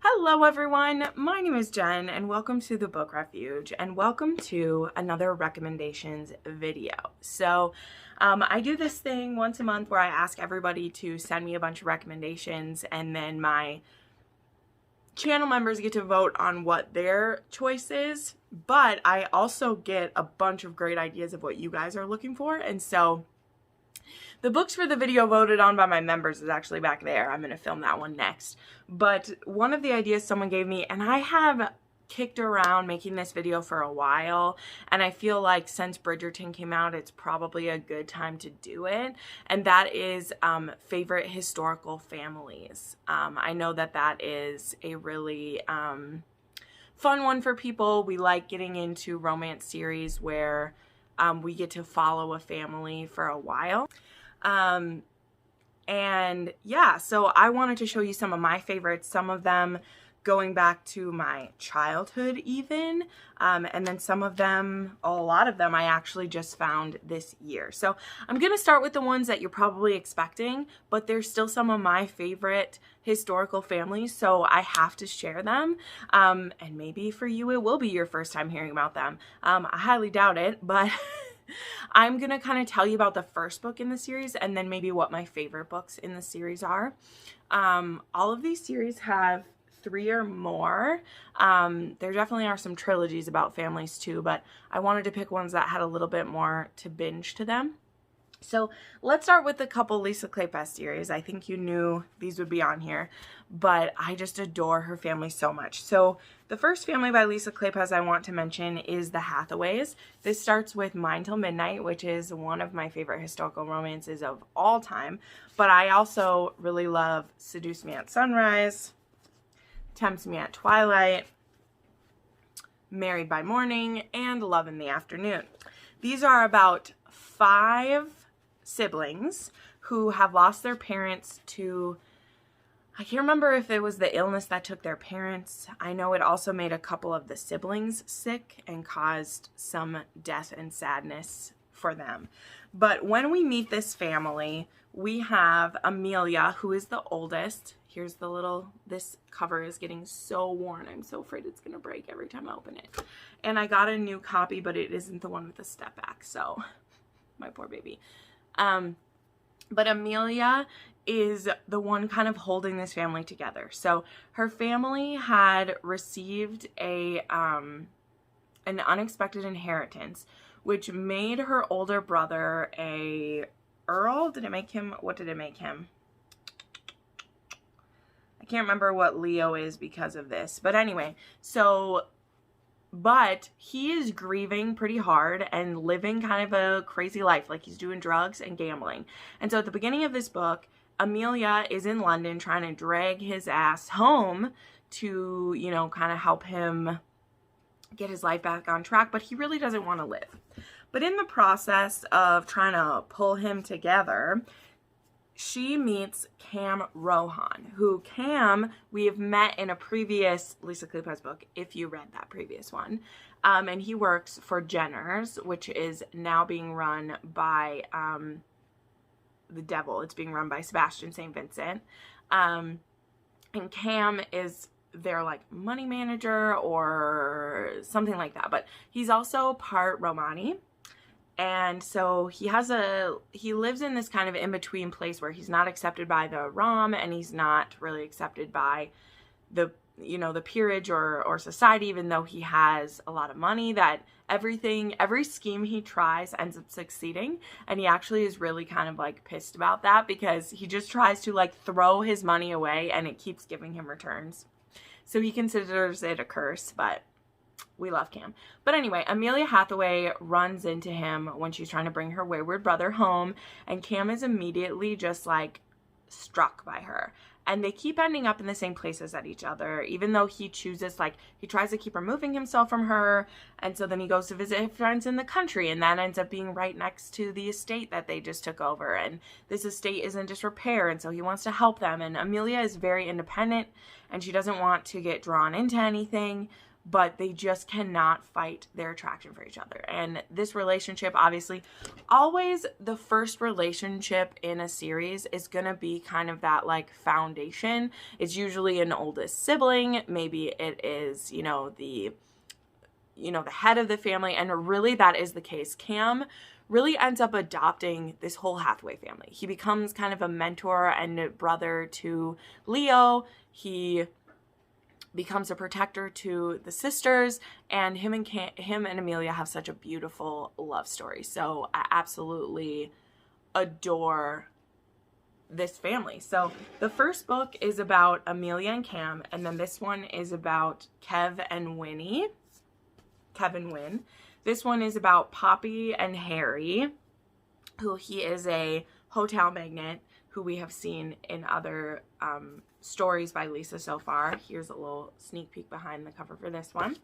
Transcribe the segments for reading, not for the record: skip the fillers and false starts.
Hello everyone, my name is Jen and welcome to the Book Refuge and welcome to another recommendations video. So I do this thing once a month where I ask everybody to send me a bunch of recommendations and then my channel members get to vote on what their choice is, but I also get a bunch of great ideas of what you guys are looking for, and so the books for the video voted on by my members is actually back there. I'm going to film that one next. But one of the ideas someone gave me, and I have kicked around making this video for a while, and I feel like since Bridgerton came out, it's probably a good time to do it, and that is favorite historical families. I know that that is a really fun one for people. We like getting into romance series where we get to follow a family for a while. And yeah, so I wanted to show you some of my favorites, some of them going back to my childhood even, and then some of them, a lot of them I actually just found this year. So I'm going to start with the ones that you're probably expecting, but they're still some of my favorite historical families, so I have to share them, and maybe for you it will be your first time hearing about them. I highly doubt it, but I'm going to kind of tell you about the first book in the series and then maybe what my favorite books in the series are. All of these series have 3 or more. There definitely are some trilogies about families too, but I wanted to pick ones that had a little bit more to binge to them. So let's start with the couple Lisa Kleypas series. I think you knew these would be on here, but I just adore her family so much. So the first family by Lisa Kleypas I want to mention is the Hathaways. This starts with Mine Till Midnight, which is one of my favorite historical romances of all time, but I also really love Seduce Me at Sunrise, Tempts Me at Twilight, Married by Morning, and Love in the Afternoon. These are about 5 siblings who have lost their parents to, I can't remember if it was the illness that took their parents. I know it also made a couple of the siblings sick and caused some death and sadness for them. But when we meet this family, we have Amelia, who is the oldest. Here's the little, this cover is getting so worn. I'm so afraid it's going to break every time I open it. And I got a new copy, but it isn't the one with the step back, so my poor baby. But Amelia is the one kind of holding this family together. So her family had received an unexpected inheritance, which made her older brother a earl. Did it make him? What did it make him? I can't remember what Leo is because of this. But anyway, so but he is grieving pretty hard and living kind of a crazy life. Like he's doing drugs and gambling. And so at the beginning of this book, Amelia is in London trying to drag his ass home to, you know, kind of help him get his life back on track. But he really doesn't want to live. But in the process of trying to pull him together, she meets Cam Rohan, who Cam we have met in a previous Lisa Kleypas book, if you read that previous one. And he works for Jenner's, which is now being run by the devil. It's being run by Sebastian St. Vincent. And Cam is their like money manager or something like that. But he's also part Romani. And so he lives in this kind of in-between place where he's not accepted by the Rom and he's not really accepted by the, you know, the peerage or society, even though he has a lot of money, that every scheme he tries ends up succeeding. And he actually is really kind of like pissed about that because he just tries to like throw his money away and it keeps giving him returns. So he considers it a curse, but we love Cam. But anyway, Amelia Hathaway runs into him when she's trying to bring her wayward brother home, and Cam is immediately just like struck by her. And they keep ending up in the same places at each other, even though he chooses, like, he tries to keep removing himself from her, and so then he goes to visit his friends in the country, and that ends up being right next to the estate that they just took over, and this estate is in disrepair, and so he wants to help them, and Amelia is very independent, and she doesn't want to get drawn into anything, but they just cannot fight their attraction for each other. And this relationship, obviously, always the first relationship in a series is gonna be kind of that like foundation. It's usually an oldest sibling, maybe it is, you know, the head of the family, and really that is the case. Cam really ends up adopting this whole Hathaway family. He becomes kind of a mentor and brother to Leo. He becomes a protector to the sisters, and him and Amelia have such a beautiful love story. So I absolutely adore this family. So the first book is about Amelia and Cam, and then this one is about Kev and Winnie. Kev and Win. This one is about Poppy and Harry, who he is a hotel magnate who we have seen in other stories by Lisa so far. Here's a little sneak peek behind the cover for this one.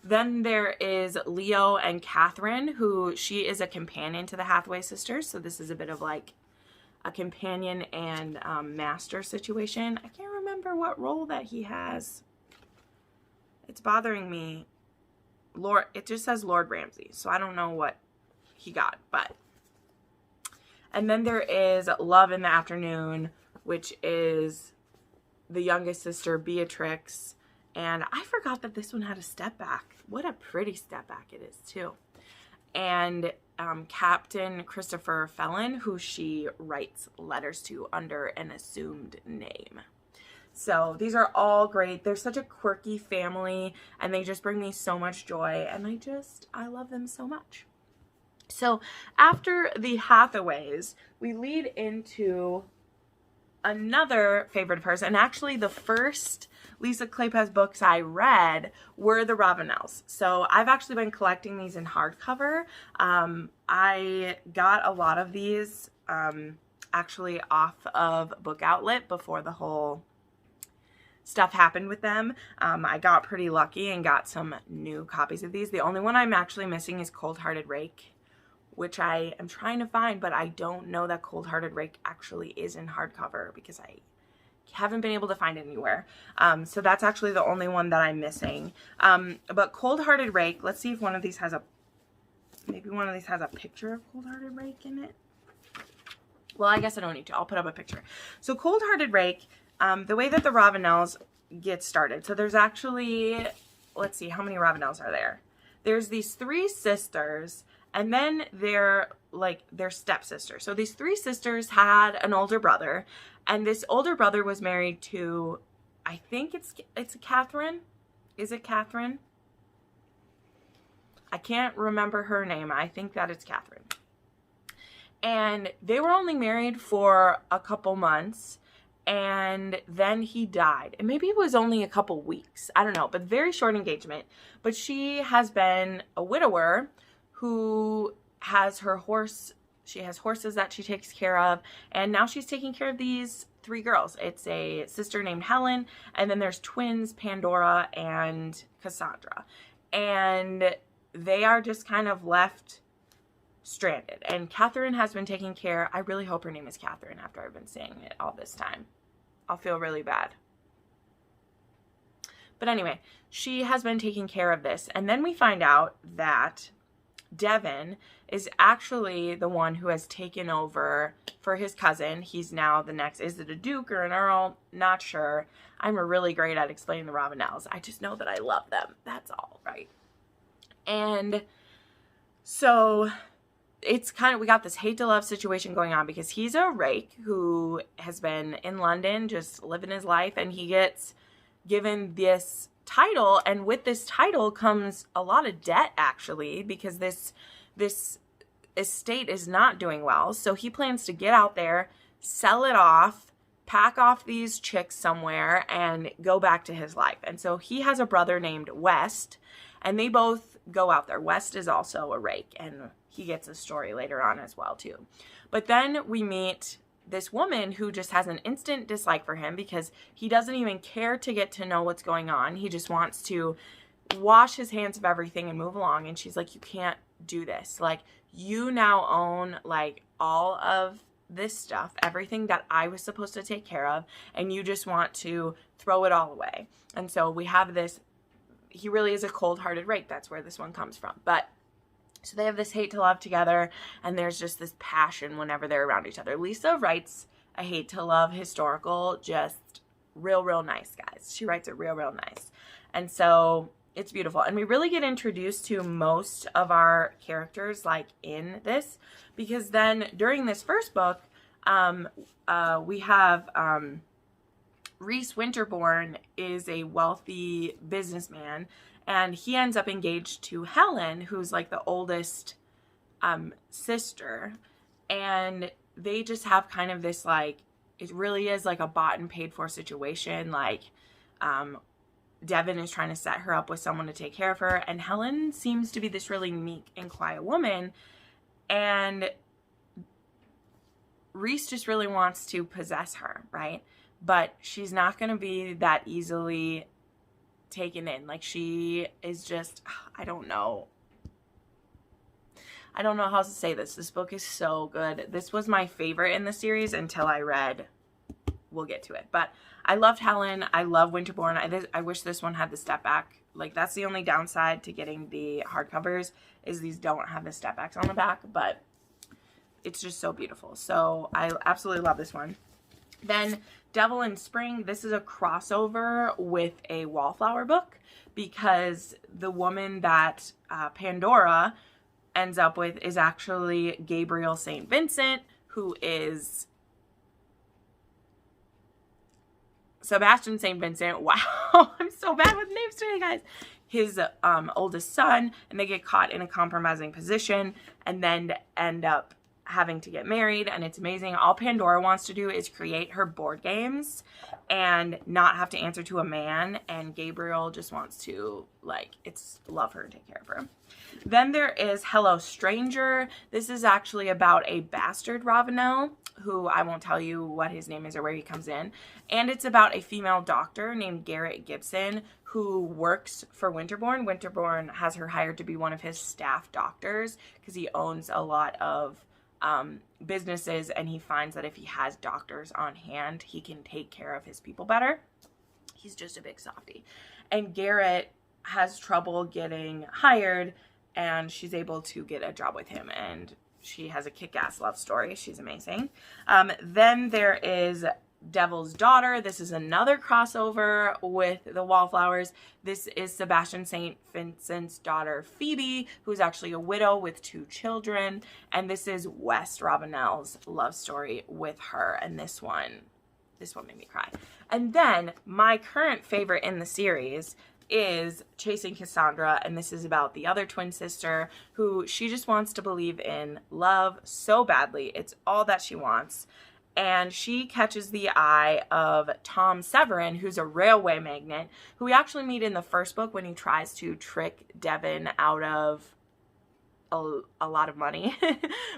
Then there is Leo and Catherine, who she is a companion to the Hathaway sisters. So this is a bit of like a companion and master situation. I can't remember what role that he has. It's bothering me. It just says Lord Ramsay, so I don't know what he got, but. And then there is Love in the Afternoon, which is the youngest sister, Beatrix. And I forgot that this one had a step back. What a pretty step back it is, too. And Captain Christopher Felon, who she writes letters to under an assumed name. So these are all great. They're such a quirky family, and they just bring me so much joy, and I love them so much. So after the Hathaways, we lead into another favorite of hers, and actually the first Lisa Kleypas books I read were the Ravenels. So I've actually been collecting these in hardcover. I got a lot of these actually off of Book Outlet before the whole stuff happened with them. I got pretty lucky and got some new copies of these. The only one I'm actually missing is Cold Hearted Rake, which I am trying to find, but I don't know that Cold Hearted Rake actually is in hardcover because I haven't been able to find it anywhere. So that's actually the only one that I'm missing. But Cold Hearted Rake, let's see if one of these has maybe one of these has a picture of Cold Hearted Rake in it. Well, I guess I don't need to. I'll put up a picture. So Cold Hearted Rake, the way that the Ravenels get started. So there's actually, let's see, how many Ravenels are there? There's these three sisters, and then they're like their stepsisters. So these three sisters had an older brother, and this older brother was married to, I think it's Catherine. Is it Catherine? I can't remember her name. I think that it's Catherine. And they were only married for a couple months, and then he died. And maybe it was only a couple weeks. I don't know, but very short engagement. But she has been a widower who has her horse. She has horses that she takes care of. And now she's taking care of these three girls. It's a sister named Helen. And then there's twins, Pandora and Cassandra. And they are just kind of left stranded. And Catherine has been taking care. I really hope her name is Catherine after I've been saying it all this time. I'll feel really bad. But anyway, she has been taking care of this. And then we find out that Devin is actually the one who has taken over for his cousin. He's now the next, is it a duke or an earl? Not sure. I'm really great at explaining the Ravenels. I just know that I love them. That's all, right? And so it's kind of, we got this hate to love situation going on because he's a rake who has been in London just living his life, and he gets given this title, and with this title comes a lot of debt actually, because this estate is not doing well. So he plans to get out there, sell it off, pack off these chicks somewhere, and go back to his life. And so he has a brother named West, and they both go out there. West is also a rake, and he gets a story later on as well too. But then we meet this woman who just has an instant dislike for him because he doesn't even care to get to know what's going on. He just wants to wash his hands of everything and move along. And she's like, you can't do this. Like, you now own like all of this stuff, everything that I was supposed to take care of, and you just want to throw it all away. And so we have this he really is a cold-hearted rake. That's where this one comes from. But so they have this hate to love together, and there's just this passion whenever they're around each other. Lisa writes a hate to love historical, just real nice, guys. She writes it real nice. And so it's beautiful. And we really get introduced to most of our characters, like, in this, because then during this first book, we have Rhys Winterbourne is a wealthy businessman, and he ends up engaged to Helen, who's like the oldest sister, and they just have kind of this, like, it really is like a bought and paid for situation. Like, Devin is trying to set her up with someone to take care of her, and Helen seems to be this really meek and quiet woman, and Rhys just really wants to possess her, right? But she's not going to be that easily taken in. Like, she is just, I don't know how to say this. This book is so good. This was my favorite in the series until I read, we'll get to it. But I loved Helen. I love Winterbourne. I wish this one had the step back. Like, that's the only downside to getting the hardcovers, is these don't have the step backs on the back, but it's just so beautiful. So I absolutely love this one. Then Devil in Spring, this is a crossover with a Wallflower book, because the woman that Pandora ends up with is actually Gabriel St. Vincent, who is Sebastian St. Vincent. Wow, I'm so bad with names today, guys. His oldest son, and they get caught in a compromising position and then end up having to get married, and it's amazing. All Pandora wants to do is create her board games and not have to answer to a man, and Gabriel just wants to, like, love her and take care of her. Then there is Hello Stranger. This is actually about a bastard Ravenel, who I won't tell you what his name is or where he comes in, and it's about a female doctor named Garrett Gibson who works for Winterbourne. Winterbourne has her hired to be one of his staff doctors because he owns a lot of businesses, and he finds that if he has doctors on hand, he can take care of his people better. He's just a big softie. And Garrett has trouble getting hired, and she's able to get a job with him, and she has a kick-ass love story. She's amazing. Then there is Devil's Daughter. This is another crossover with the Wallflowers. This is Sebastian St. Vincent's daughter, Phoebe, who's actually a widow with 2 children. And this is West Ravenel's love story with her. And this one made me cry. And then my current favorite in the series is Chasing Cassandra, and this is about the other twin sister who she just wants to believe in love so badly. It's all that she wants. And she catches the eye of Tom Severin, who's a railway magnate, who we actually meet in the first book when he tries to trick Devin out of a lot of money.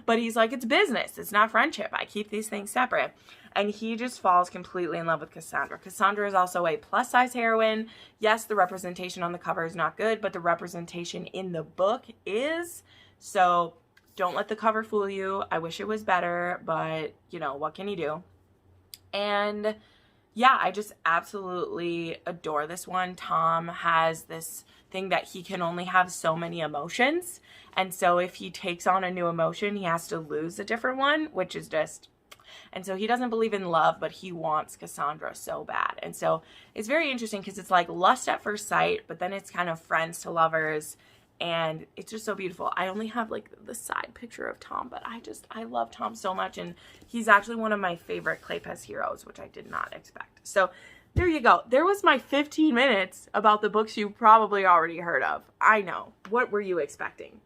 But he's like, it's business. It's not friendship. I keep these things separate. And he just falls completely in love with Cassandra. Cassandra is also a plus-size heroine. Yes, the representation on the cover is not good, but the representation in the book is. So don't let the cover fool you. I wish it was better, but, you know, what can you do? And yeah, I just absolutely adore this one. Tom has this thing that he can only have so many emotions. And so if he takes on a new emotion, he has to lose a different one, which is just... And so he doesn't believe in love, but he wants Cassandra so bad. And so it's very interesting because it's like lust at first sight, but then it's kind of friends to lovers. And it's just so beautiful. I only have like the side picture of Tom, but I love Tom so much. And he's actually one of my favorite Kleypas heroes, which I did not expect. So there you go. There was my 15 minutes about the books you probably already heard of. I know. What were you expecting?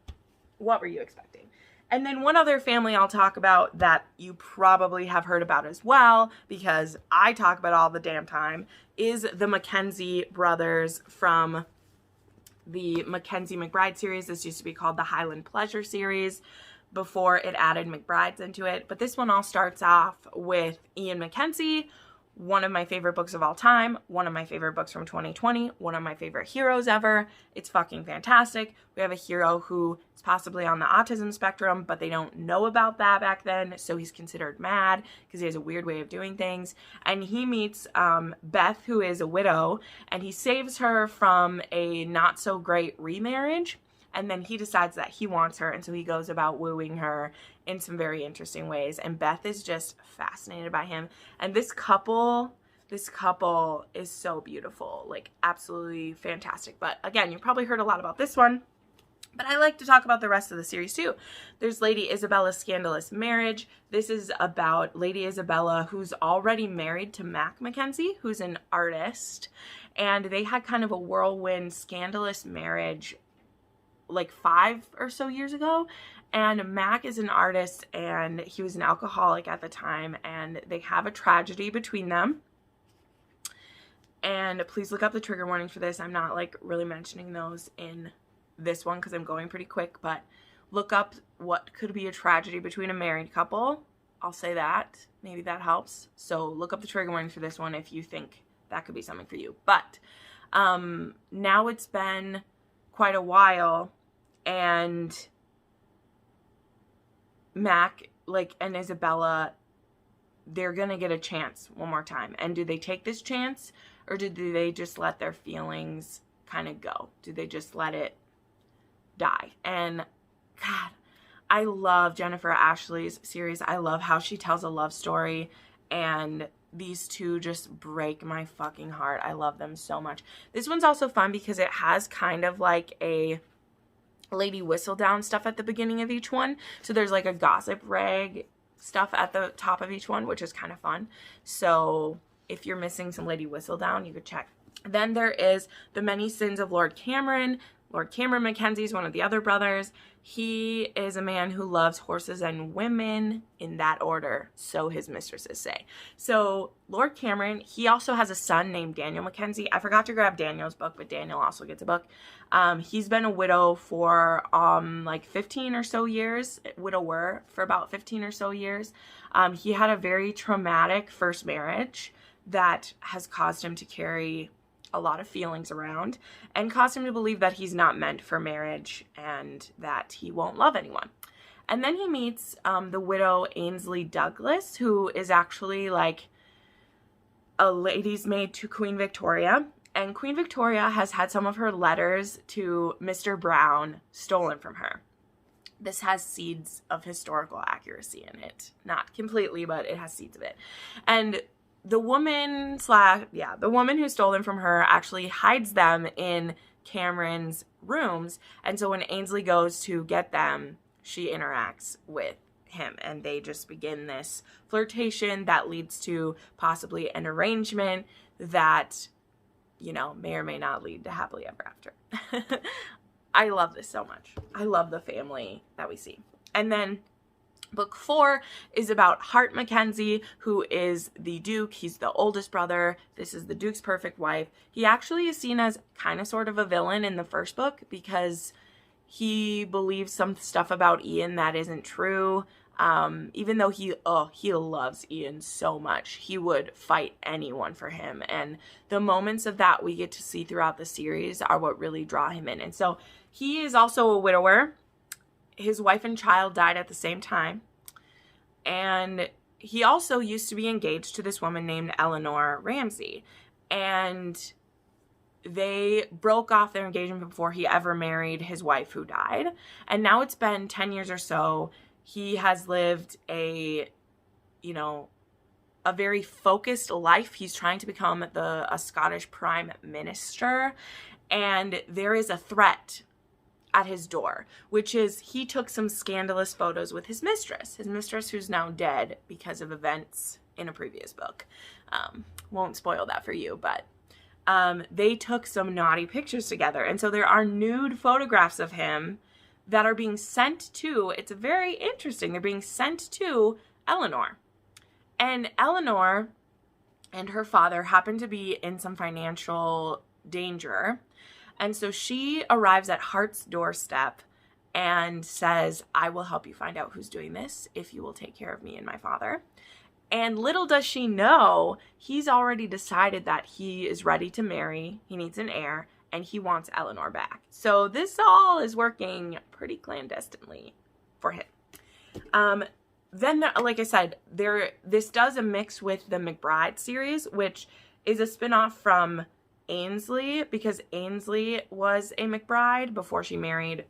What were you expecting? And then one other family I'll talk about that you probably have heard about as well, because I talk about all the damn time, is the Mackenzie brothers from the Mackenzie McBride series. This used to be called the Highland Pleasure series before it added McBrides into it. But this one all starts off with Ian Mackenzie one of my favorite books of all time, one of my favorite books from 2020, one of my favorite heroes ever. It's fucking fantastic. We have a hero who is possibly on the autism spectrum, but they don't know about that back then, so he's considered mad because he has a weird way of doing things. And he meets Beth, who is a widow, and he saves her from a not-so-great remarriage. And then he decides that he wants her, and so he goes about wooing her in some very interesting ways. And Beth is just fascinated by him. And this couple is so beautiful, like absolutely fantastic. But again, you probably heard a lot about this one, but I like to talk about the rest of the series too. There's Lady Isabella's Scandalous Marriage. This is about Lady Isabella, who's already married to Mac Mackenzie, who's an artist. And they had kind of a whirlwind, scandalous marriage like 5 or so years ago. And Mac is an artist and he was an alcoholic at the time, and they have a tragedy between them. And please look up the trigger warnings for this. I'm not like really mentioning those in this one because I'm going pretty quick, but look up what could be a tragedy between a married couple. I'll say that. Maybe that helps. So look up the trigger warnings for this one if you think that could be something for you. But now it's been quite a while, and Mac, like, and Isabella, they're gonna get a chance one more time. And do they take this chance, or do they just let their feelings kind of go? Do they just let it die? And God, I love Jennifer Ashley's series. I love how she tells a love story, and these two just break my fucking heart. I love them so much. This one's also fun because it has kind of like a Lady Whistledown stuff at the beginning of each one. So there's like a gossip rag stuff at the top of each one, which is kind of fun. So if you're missing some Lady Whistledown, you could check. Then there is The Many Sins of Lord Cameron. Lord Cameron Mackenzie is one of the other brothers. He is a man who loves horses and women in that order, so his mistresses say. So Lord Cameron, he also has a son named Daniel Mackenzie. I forgot to grab Daniel's book, but Daniel also gets a book. He's been a widow for like 15 or so years, widower for about 15 or so years. He had a very traumatic first marriage that has caused him to carry a lot of feelings around and caused him to believe that he's not meant for marriage and that he won't love anyone. And then he meets the widow Ainsley Douglas, who is actually like a lady's maid to Queen Victoria. And Queen Victoria has had some of her letters to Mr. Brown stolen from her. This has seeds of historical accuracy in it. Not completely, but it has seeds of it. And the woman who stole them from her actually hides them in Cameron's rooms. And so when Ainsley goes to get them, she interacts with him, and they just begin this flirtation that leads to possibly an arrangement that, you know, may or may not lead to happily ever after. I love this so much. I love the family that we see. And then Book 4 is about Hart Mackenzie, who is the Duke. He's the oldest brother. This is the Duke's perfect wife. He actually is seen as kind of sort of a villain in the first book because he believes some stuff about Ian that isn't true. Even though he loves Ian so much. He would fight anyone for him. And the moments of that we get to see throughout the series are what really draw him in. And so he is also a widower. His wife and child died at the same time. And he also used to be engaged to this woman named Eleanor Ramsey. And they broke off their engagement before he ever married his wife who died. And now it's been 10 years or so. He has lived a very focused life. He's trying to become a Scottish Prime Minister. And there is a threat at his door, which is he took some scandalous photos with his mistress who's now dead because of events in a previous book. Won't spoil that for you, but they took some naughty pictures together. And so there are nude photographs of him that are being sent to, it's very interesting, they're being sent to Eleanor. And Eleanor and her father happen to be in some financial danger. And so she arrives at Hart's doorstep and says, I will help you find out who's doing this if you will take care of me and my father. And little does she know, he's already decided that he is ready to marry, he needs an heir, and he wants Eleanor back. So this all is working pretty clandestinely for him. Then, like I said, this does a mix with the McBride series, which is a spinoff from Ainsley, because Ainsley was a McBride before she married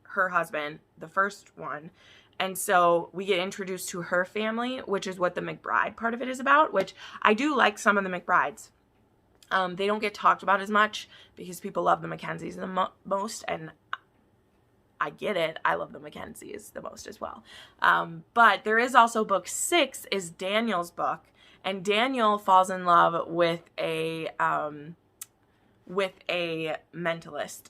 her husband, the first one. And so we get introduced to her family, which is what the McBride part of it is about, which I do like some of the McBrides. They don't get talked about as much because people love the Mackenzies the most, and I get it. I love the Mackenzies the most as well. But there is also book 6 is Daniel's book, and Daniel falls in love with a mentalist.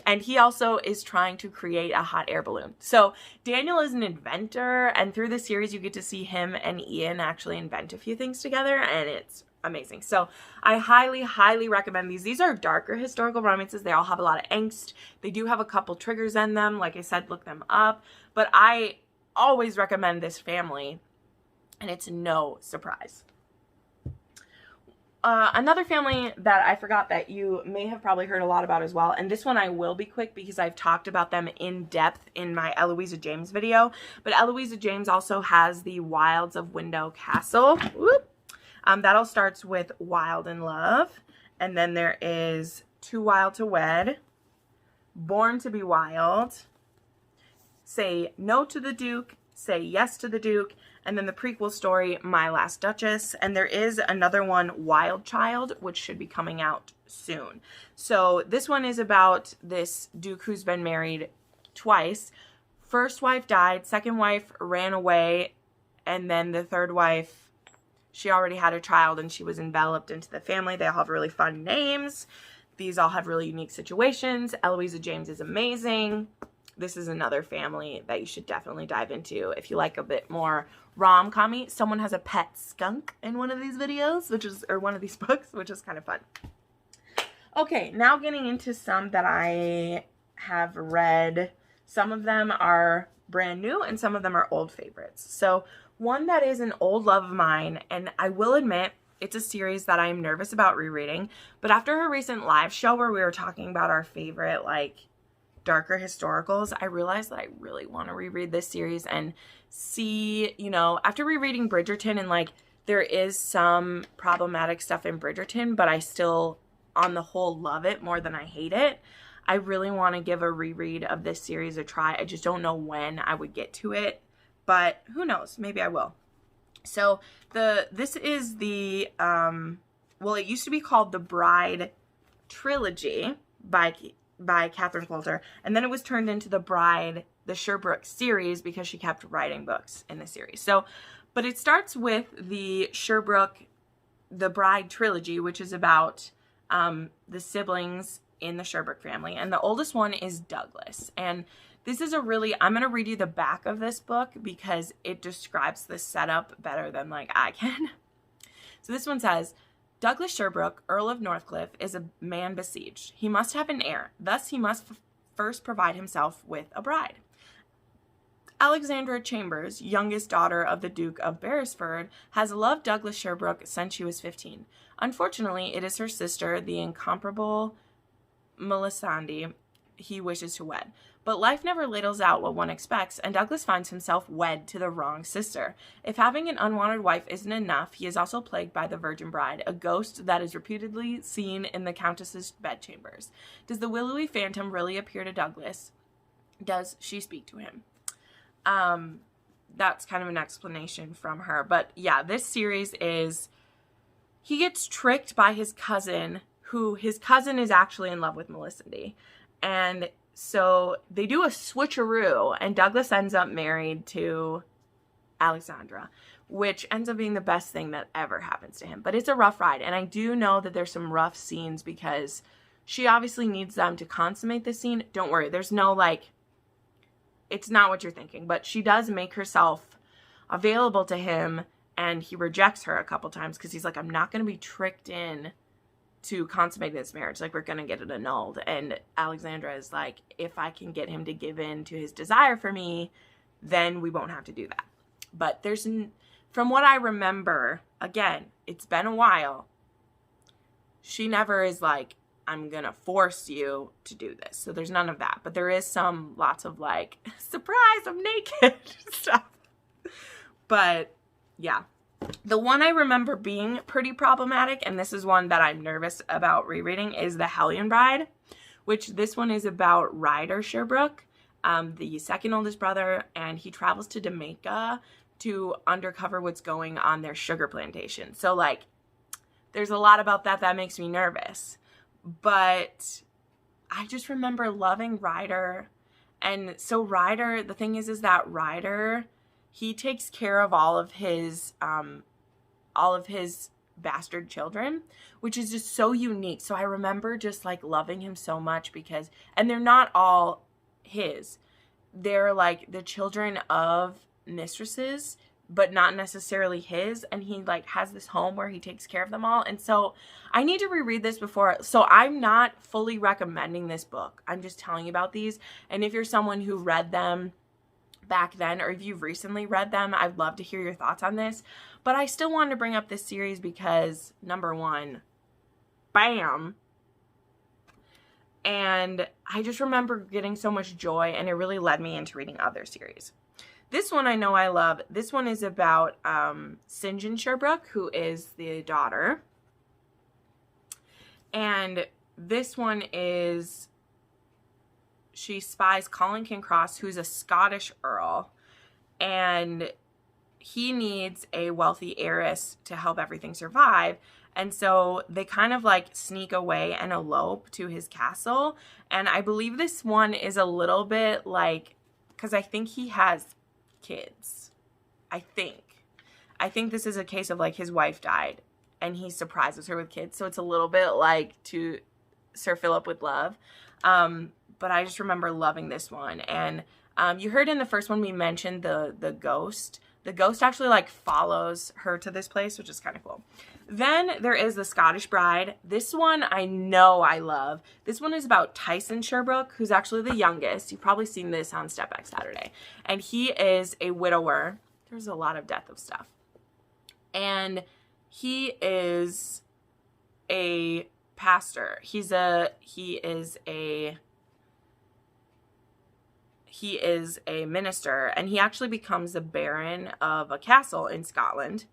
And he also is trying to create a hot air balloon. So Daniel is an inventor, and through the series you get to see him and Ian actually invent a few things together, and it's amazing. So I highly, highly recommend these. These are darker historical romances. They all have a lot of angst. They do have a couple triggers in them. Like I said, look them up. But I always recommend this family, and it's no surprise. Another family that I forgot that you may have probably heard a lot about as well, and this one I will be quick because I've talked about them in depth in my Eloisa James video, but Eloisa James also has the Wilds of Windowe Castle. Whoop. That all starts with Wild in Love, and then there is Too Wild to Wed, Born to be Wild, Say No to the Duke, Say Yes to the Duke, and then the prequel story, My Last Duchess. And there is another one, Wild Child, which should be coming out soon. So this one is about this duke who's been married twice. First wife died, second wife ran away, and then the third wife, she already had a child and she was enveloped into the family. They all have really fun names. These all have really unique situations. Eloisa James is amazing. This is another family that you should definitely dive into if you like a bit more rom-com-y. Someone has a pet skunk in one of these videos, or one of these books, which is kind of fun. Okay, now getting into some that I have read. Some of them are brand new and some of them are old favorites. So one that is an old love of mine, and I will admit it's a series that I'm nervous about rereading, but after her recent live show where we were talking about our favorite, like, darker historicals, I realized that I really want to reread this series and see, you know, after rereading Bridgerton, and like there is some problematic stuff in Bridgerton, but I still on the whole love it more than I hate it. I really want to give a reread of this series a try. I just don't know when I would get to it, but who knows, maybe I will. So this is the well, it used to be called the Bride Trilogy by Catherine Coulter, and then it was turned into the Sherbrookes series because she kept writing books in the series. So, but it starts with the Bride Trilogy, which is about the siblings in the Sherbrook family, and the oldest one is Douglas. And this is I'm going to read you the back of this book because it describes the setup better than like I can. So this one says, Douglas Sherbrook, Earl of Northcliffe, is a man besieged. He must have an heir. Thus, he must first provide himself with a bride. Alexandra Chambers, youngest daughter of the Duke of Beresford, has loved Douglas Sherbrook since she was 15. Unfortunately, it is her sister, the incomparable Melisande, he wishes to wed. But life never ladles out what one expects, and Douglas finds himself wed to the wrong sister. If having an unwanted wife isn't enough, he is also plagued by the Virgin Bride, a ghost that is reputedly seen in the Countess's bedchambers. Does the willowy phantom really appear to Douglas? Does she speak to him? That's kind of an explanation from her. But yeah, this series is, he gets tricked by his cousin, his cousin is actually in love with Melisande. And so they do a switcheroo, and Douglas ends up married to Alexandra, which ends up being the best thing that ever happens to him. But it's a rough ride, and I do know that there's some rough scenes because she obviously needs them to consummate the scene. Don't worry, there's no, like, it's not what you're thinking, but she does make herself available to him, and he rejects her a couple times because he's like, I'm not going to be tricked in to consummate this marriage, like we're gonna get it annulled. And Alexandra is like, if I can get him to give in to his desire for me, then we won't have to do that. But there's from what I remember, again, it's been a while, she never is like, I'm gonna force you to do this. So there's none of that. But there is lots of like, surprise, I'm naked stuff. But yeah. The one I remember being pretty problematic, and this is one that I'm nervous about rereading, is The Hellion Bride, which this one is about Ryder Sherbrookes, the second oldest brother, and he travels to Jamaica to undercover what's going on their sugar plantation. So like, there's a lot about that makes me nervous. But I just remember loving Ryder. And so Ryder, the thing is that Ryder, he takes care of all of his bastard children, which is just so unique. So I remember just like loving him so much because, and they're not all his. They're like the children of mistresses, but not necessarily his. And he like has this home where he takes care of them all. And so I need to reread this before. So I'm not fully recommending this book. I'm just telling you about these. And if you're someone who read them back then, or if you've recently read them, I'd love to hear your thoughts on this. But I still wanted to bring up this series because, number one, bam. And I just remember getting so much joy, and it really led me into reading other series. This one I know I love. This one is about Sinjin Sherbrooke, who is the daughter. And this one is, she spies Colin Kincross, who's a Scottish earl, and he needs a wealthy heiress to help everything survive. And so they kind of like sneak away and elope to his castle. And I believe this one is a little bit like, because I think he has kids. I think this is a case of like his wife died and he surprises her with kids. So it's a little bit like to Sir Philip with Love. But I just remember loving this one. And you heard in the first one we mentioned the ghost. The ghost actually like follows her to this place, which is kind of cool. Then there is The Scottish Bride. This one I know I love. This one is about Tyson Sherbrooke, who's actually the youngest. You've probably seen this on Step Back Saturday. And he is a widower. There's a lot of death of stuff. And he is a pastor. He is a minister, and he actually becomes a baron of a castle in Scotland.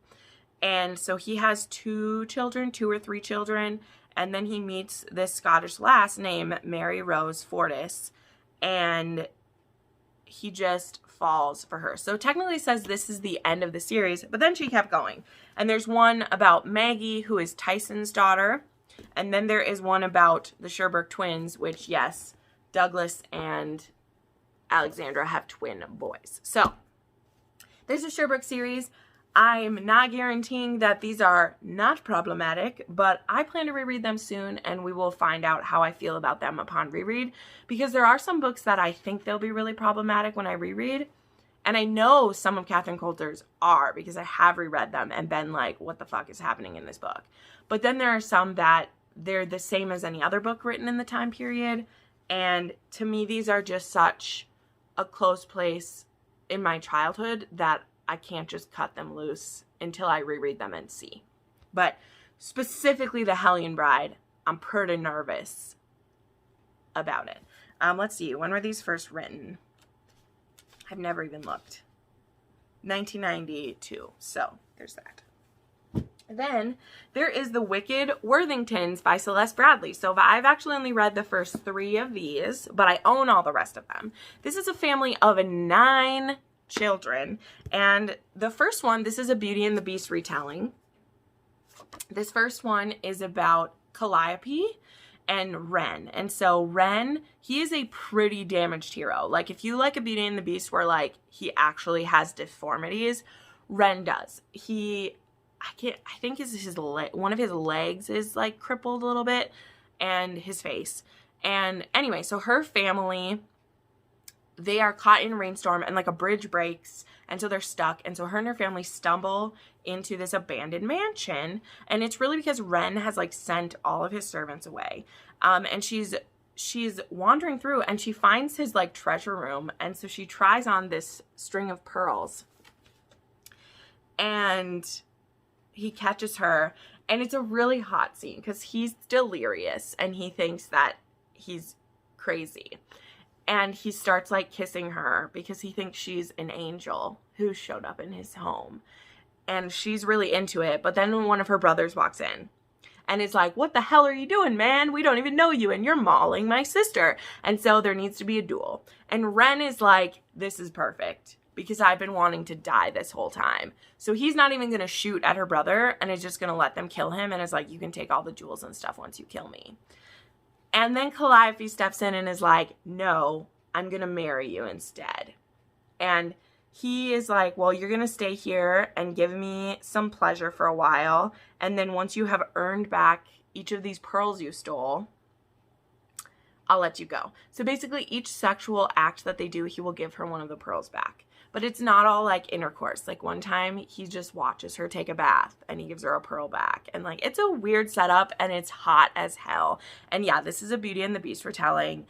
And so he has two or three children, and then he meets this Scottish lass named Mary Rose Fortis, and he just falls for her. So technically it says this is the end of the series, but then she kept going. And there's one about Maggie, who is Tyson's daughter, and then there is one about the Sherbert twins, which, yes, Douglas and Alexandra have twin boys. So there's a Sherbrookes series. I'm not guaranteeing that these are not problematic, but I plan to reread them soon, and we will find out how I feel about them upon reread, because there are some books that I think they'll be really problematic when I reread, and I know some of Catherine Coulter's are, because I have reread them and been like, what the fuck is happening in this book? But then there are some that they're the same as any other book written in the time period, and to me these are just such a close place in my childhood that I can't just cut them loose until I reread them and see. But specifically The Hellion Bride, I'm pretty nervous about it. Let's see, when were these first written? I've never even looked. 1992, so there's that. Then there is The Wicked Worthingtons by Celeste Bradley. So I've actually only read the first 3 of these, but I own all the rest of them. This is a family of 9 children, and the first one, this is a Beauty and the Beast retelling. This first one is about Calliope and Ren. And so Ren, he is a pretty damaged hero. Like, if you like a Beauty and the Beast where like he actually has deformities, Ren does. I think one of his legs is like crippled a little bit, and his face. And anyway, so her family, they are caught in a rainstorm and like a bridge breaks, and so they're stuck. And so her and her family stumble into this abandoned mansion, and it's really because Ren has like sent all of his servants away. And she's wandering through, and she finds his like treasure room, and so she tries on this string of pearls. and he catches her, and it's a really hot scene because he's delirious and he thinks that he's crazy. And he starts like kissing her because he thinks she's an angel who showed up in his home. And she's really into it. But then one of her brothers walks in and is like, what the hell are you doing, man? We don't even know you and you're mauling my sister. And so there needs to be a duel. And Ren is like, this is perfect because I've been wanting to die this whole time. So he's not even going to shoot at her brother and is just going to let them kill him. And is like, you can take all the jewels and stuff once you kill me. And then Kelypas steps in and is like, no, I'm going to marry you instead. And he is like, well, you're going to stay here and give me some pleasure for a while. And then once you have earned back each of these pearls you stole, I'll let you go. So basically each sexual act that they do, he will give her one of the pearls back. But it's not all like intercourse. Like one time he just watches her take a bath and he gives her a pearl back. And like, it's a weird setup and it's hot as hell. And yeah, this is a Beauty and the Beast retelling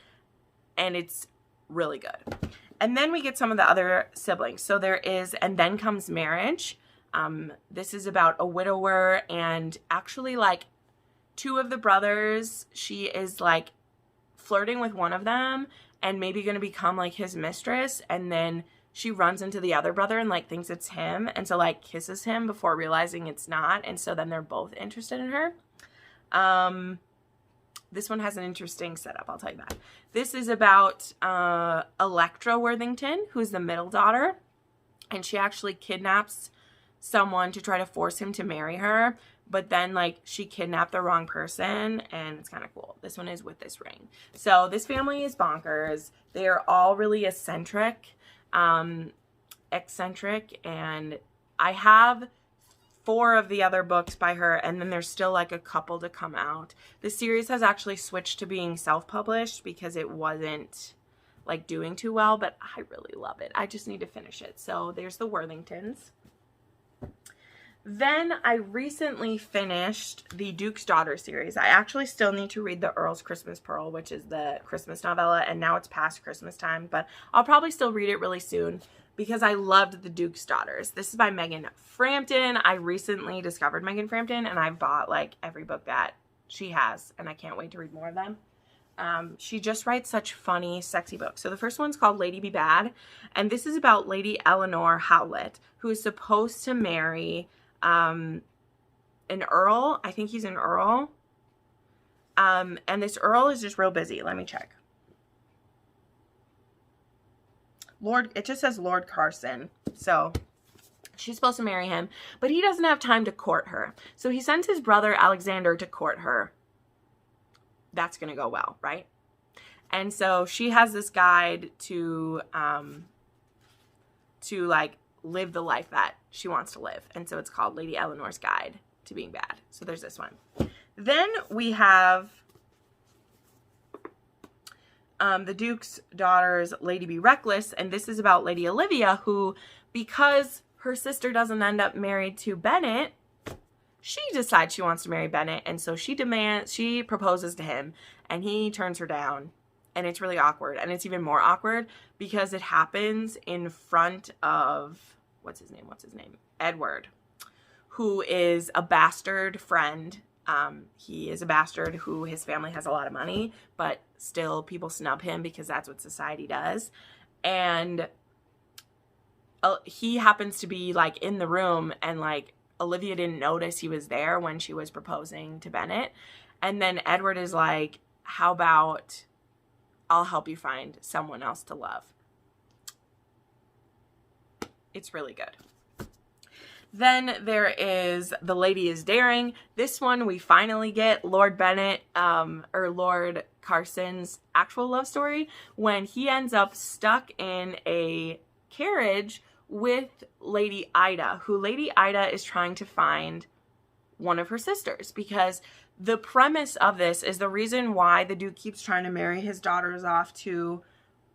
and it's really good. And then we get some of the other siblings. So there is And Then Comes Marriage. This is about a widower and actually like two of the brothers, she is like flirting with one of them and maybe going to become like his mistress. And then she runs into the other brother and like thinks it's him. And so like kisses him before realizing it's not. And so then they're both interested in her. This one has an interesting setup, I'll tell you that. This is about Electra Worthington, who's the middle daughter. And she actually kidnaps someone to try to force him to marry her. But then, like, she kidnapped the wrong person, and it's kind of cool. This one is With This Ring. So this family is bonkers. They are all really eccentric, and I have 4 of the other books by her, and then there's still like a couple to come out. The series has actually switched to being self-published because it wasn't like doing too well, but I really love it. I just need to finish it. So there's the Worthingtons. Then I recently finished the Duke's Daughter series. I actually still need to read the Earl's Christmas Pearl, which is the Christmas novella, and now it's past Christmas time, but I'll probably still read it really soon because I loved the Duke's Daughters. This is by Megan Frampton. I recently discovered Megan Frampton, and I've bought like every book that she has, and I can't wait to read more of them. She just writes such funny, sexy books. So the first one's called Lady Be Bad, and this is about Lady Eleanor Howlett, who is supposed to marry an earl. I think he's an earl. And this earl is just real busy. Let me check. It just says Lord Carson. So she's supposed to marry him, but he doesn't have time to court her. So he sends his brother Alexander to court her. That's going to go well, right? And so she has this guide to like live the life that she wants to live. And so it's called Lady Eleanor's Guide to Being Bad. So there's this one. Then we have the Duke's Daughters, Lady Be Reckless. And this is about Lady Olivia, who, because her sister doesn't end up married to Bennett, she decides she wants to marry Bennett. And so she proposes to him and he turns her down. And it's really awkward. And it's even more awkward because it happens in front of, what's his name? Edward, who is a bastard friend. He is a bastard who his family has a lot of money, but still people snub him because that's what society does. And he happens to be like in the room, and like Olivia didn't notice he was there when she was proposing to Bennett. And then Edward is like, how about I'll help you find someone else to love. It's really good. Then there is The Lady is Daring. This one we finally get Lord Bennett, or Lord Carson's actual love story when he ends up stuck in a carriage with Lady Ida, who Lady Ida is trying to find one of her sisters, because the premise of this is the reason why the Duke keeps trying to marry his daughters off to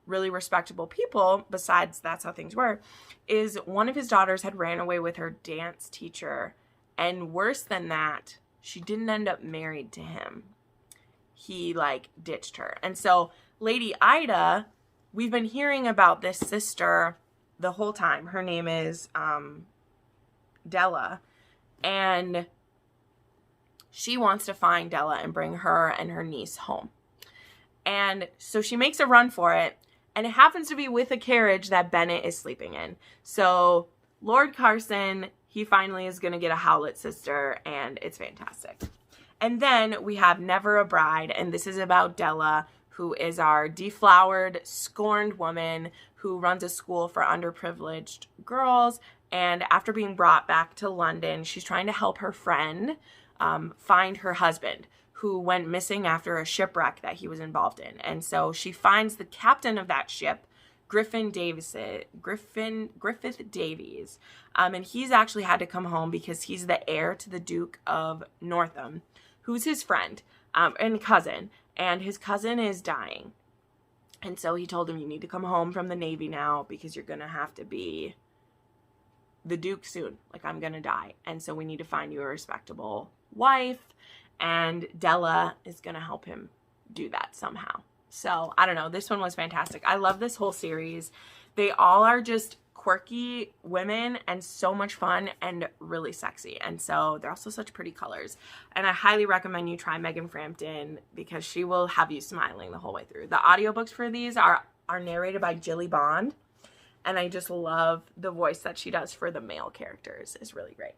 really respectable people, besides that's how things were, is one of his daughters had ran away with her dance teacher, and worse than that, she didn't end up married to him. He like ditched her. And so Lady Ida, we've been hearing about this sister the whole time. Her name is Della, and she wants to find Della and bring her and her niece home. And so she makes a run for it, and it happens to be with a carriage that Bennett is sleeping in. So Lord Carson, he finally is going to get a Howlett sister, and it's fantastic. And then we have Never a Bride, and this is about Della, who is our deflowered, scorned woman who runs a school for underprivileged girls. And after being brought back to London, she's trying to help her friend find her husband, who went missing after a shipwreck that he was involved in. And so she finds the captain of that ship, Griffith Davies. And he's actually had to come home because he's the heir to the Duke of Northam, who's his friend and cousin. And his cousin is dying. And so he told him, you need to come home from the Navy now because you're going to have to be the Duke soon. Like, I'm going to die. And so we need to find you a respectable wife. And Della is going to help him do that somehow. So, I don't know. This one was fantastic. I love this whole series. They all are just quirky women and so much fun and really sexy. And so, they're also such pretty colors. And I highly recommend you try Megan Frampton because she will have you smiling the whole way through. The audiobooks for these are narrated by Jilly Bond. And I just love the voice that she does for the male characters. It's really great.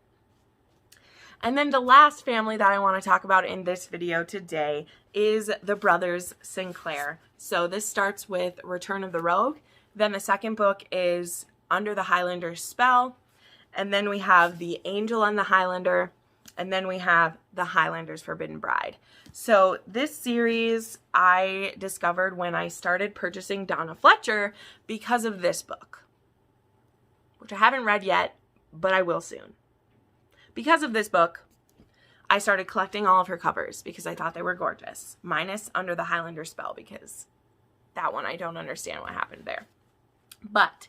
And then the last family that I want to talk about in this video today is the Brothers Sinclair. So this starts with Return of the Rogue. Then the second book is Under the Highlander's Spell. And then we have The Angel and the Highlander. And then we have The Highlander's Forbidden Bride. So this series I discovered when I started purchasing Donna Fletcher because of this book, which I haven't read yet, but I will soon. Because of this book, I started collecting all of her covers because I thought they were gorgeous. Minus Under the Highlander's Spell, because that one I don't understand what happened there. But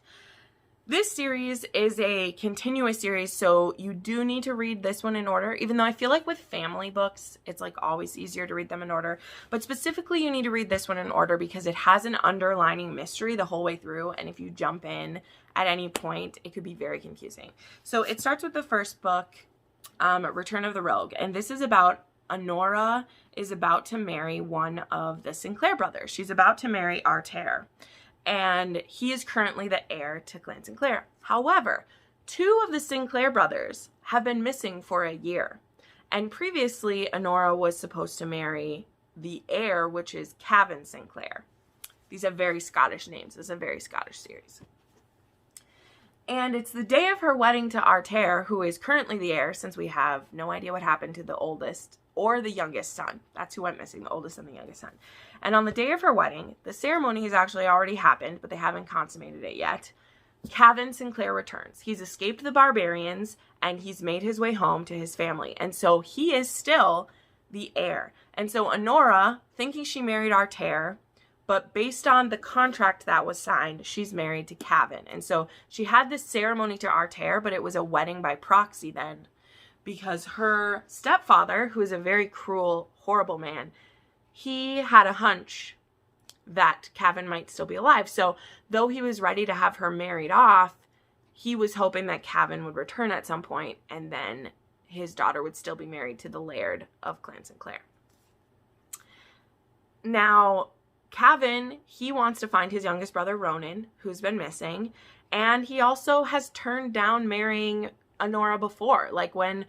this series is a continuous series, so you do need to read this one in order, even though I feel like with family books, it's like always easier to read them in order. But specifically, you need to read this one in order because it has an underlining mystery the whole way through, and if you jump in at any point, it could be very confusing. So it starts with the first book, Return of the Rogue, and this is about Honora is about to marry one of the Sinclair brothers. She's about to marry Arthur, and he is currently the heir to Clan Sinclair. However, two of the Sinclair brothers have been missing for a year, and previously Honora was supposed to marry the heir, which is Cavan Sinclair. These have very Scottish names. This is a very Scottish series. And it's the day of her wedding to Arthur, who is currently the heir, since we have no idea what happened to the oldest or the youngest son. That's who went missing, the oldest and the youngest son. And on the day of her wedding, the ceremony has actually already happened, but they haven't consummated it yet. Cavan Sinclair returns. He's escaped the barbarians, and he's made his way home to his family. And so he is still the heir. And so Honora, thinking she married Arthur, but based on the contract that was signed, she's married to Cavan. And so she had this ceremony to Arthur, but it was a wedding by proxy then, because her stepfather, who is a very cruel, horrible man, he had a hunch that Cavan might still be alive. So though he was ready to have her married off, he was hoping that Cavan would return at some point, and then his daughter would still be married to the Laird of Clan Sinclair. Now, Cavan, he wants to find his youngest brother, Ronan, who's been missing, and he also has turned down marrying Honora before. Like, when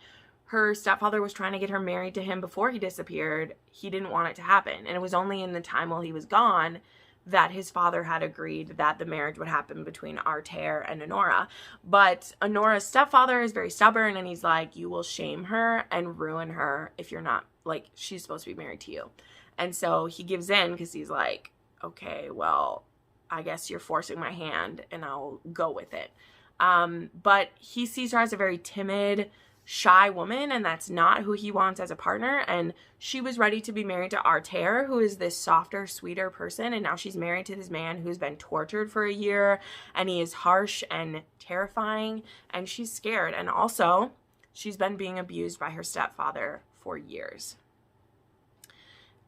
her stepfather was trying to get her married to him before he disappeared, he didn't want it to happen. And it was only in the time while he was gone that his father had agreed that the marriage would happen between Arthur and Honora. But Honora's stepfather is very stubborn, and he's like, you will shame her and ruin her if you're not, like, she's supposed to be married to you. And so he gives in because he's like, okay, well, I guess you're forcing my hand and I'll go with it. But he sees her as a very timid, shy woman, and that's not who he wants as a partner. And she was ready to be married to Arthur, who is this softer, sweeter person. And now she's married to this man who's been tortured for a year, and he is harsh and terrifying, and she's scared. And also, she's been being abused by her stepfather for years.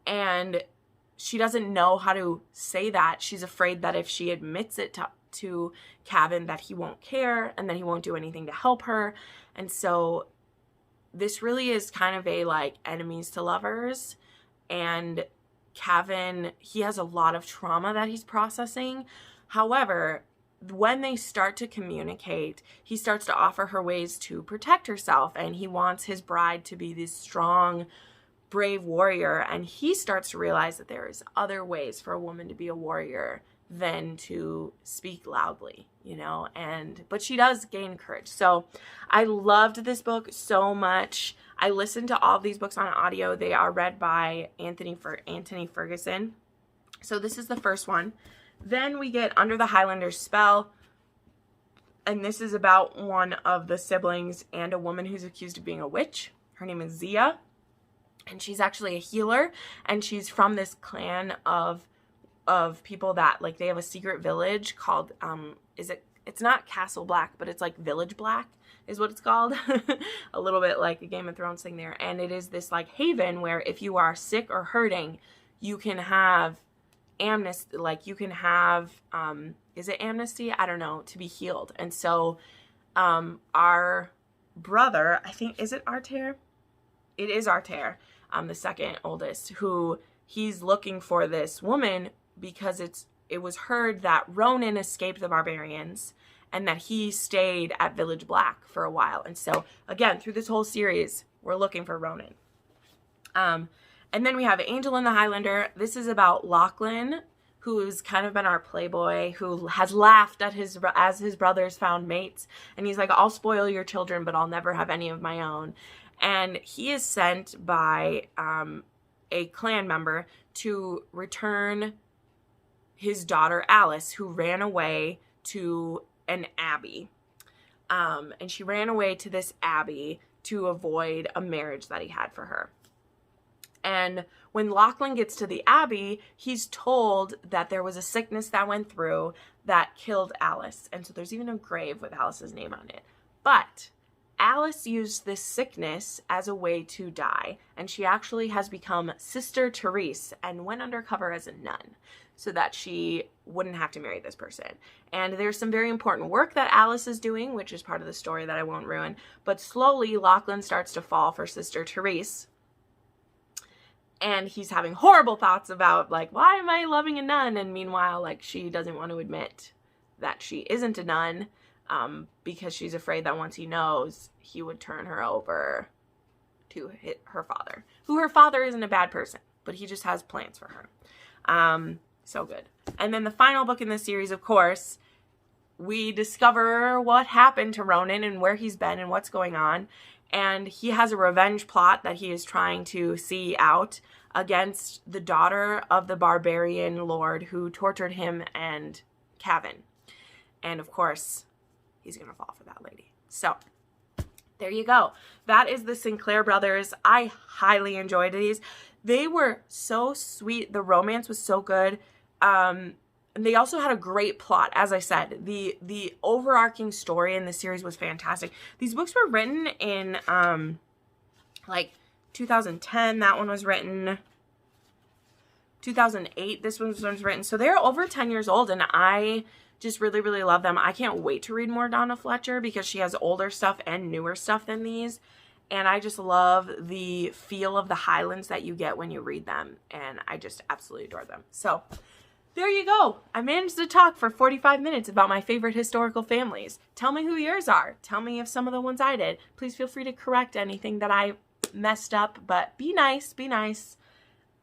And she doesn't know how to say that. She's afraid that if she admits it to Cavan that he won't care and that he won't do anything to help her. And so this really is kind of a like enemies to lovers. And Cavan, he has a lot of trauma that he's processing. However, when they start to communicate, he starts to offer her ways to protect herself, and he wants his bride to be this strong, brave warrior. And he starts to realize that there is other ways for a woman to be a warrior than to speak loudly, you know, but she does gain courage. So I loved this book so much. I listened to all of these books on audio. They are read by Anthony Ferguson. So this is the first one. Then we get Under the Highlander's Spell. And this is about one of the siblings and a woman who's accused of being a witch. Her name is Zia. And she's actually a healer. And she's from this clan of people that, like, they have a secret village called, it's not Castle Black, but it's like Village Black is what it's called. A little bit like a Game of Thrones thing there. And it is this, like, haven where if you are sick or hurting, you can have amnesty, like you can have is it amnesty, I don't know, to be healed. And so our brother, I think, is it Artair? It is Artair, the second oldest, who he's looking for this woman because it was heard that Ronan escaped the barbarians and that he stayed at Village Black for a while. And so again, through this whole series, we're looking for Ronan. And then we have Angel in the Highlander. This is about Lachlan, who's kind of been our playboy, who has laughed at as his brothers found mates. And he's like, I'll spoil your children, but I'll never have any of my own. And he is sent by a clan member to return his daughter Alice, who ran away to an abbey. And she ran away to this abbey to avoid a marriage that he had for her. And when Lachlan gets to the abbey, he's told that there was a sickness that went through that killed Alice. And so there's even a grave with Alice's name on it. But Alice used this sickness as a way to die. And she actually has become Sister Therese and went undercover as a nun so that she wouldn't have to marry this person. And there's some very important work that Alice is doing, which is part of the story that I won't ruin. But slowly, Lachlan starts to fall for Sister Therese. And he's having horrible thoughts about, like, why am I loving a nun? And meanwhile, like, she doesn't want to admit that she isn't a nun because she's afraid that once he knows, he would turn her over to her father, who her father isn't a bad person, but he just has plans for her. So good. And then the final book in this series, of course, we discover what happened to Ronan and where he's been and what's going on. And he has a revenge plot that he is trying to see out against the daughter of the barbarian lord who tortured him and Cavan. And of course, he's going to fall for that lady. So there you go. That is the Sinclair brothers. I highly enjoyed these. They were so sweet. The romance was so good. And they also had a great plot. As I said, the overarching story in the series was fantastic. These books were written in like 2010. That one was written 2008. This one was written. So they're over 10 years old, and I just really, really love them. I can't wait to read more Donna Fletcher because she has older stuff and newer stuff than these. And I just love the feel of the Highlands that you get when you read them. And I just absolutely adore them. So there you go. I managed to talk for 45 minutes about my favorite historical families. Tell me who yours are. Tell me if some of the ones I did. Please feel free to correct anything that I messed up, but be nice, be nice.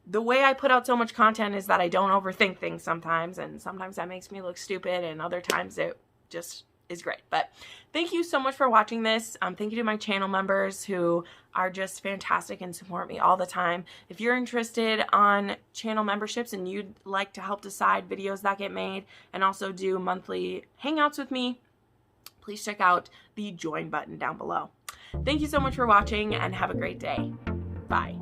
The way I put out so much content is that I don't overthink things sometimes, and sometimes that makes me look stupid, and other times it just is great. But thank you so much for watching this. Thank you to my channel members who are just fantastic and support me all the time. If you're interested on channel memberships and you'd like to help decide videos that get made and also do monthly hangouts with me, please check out the join button down below. Thank you so much for watching and have a great day. Bye.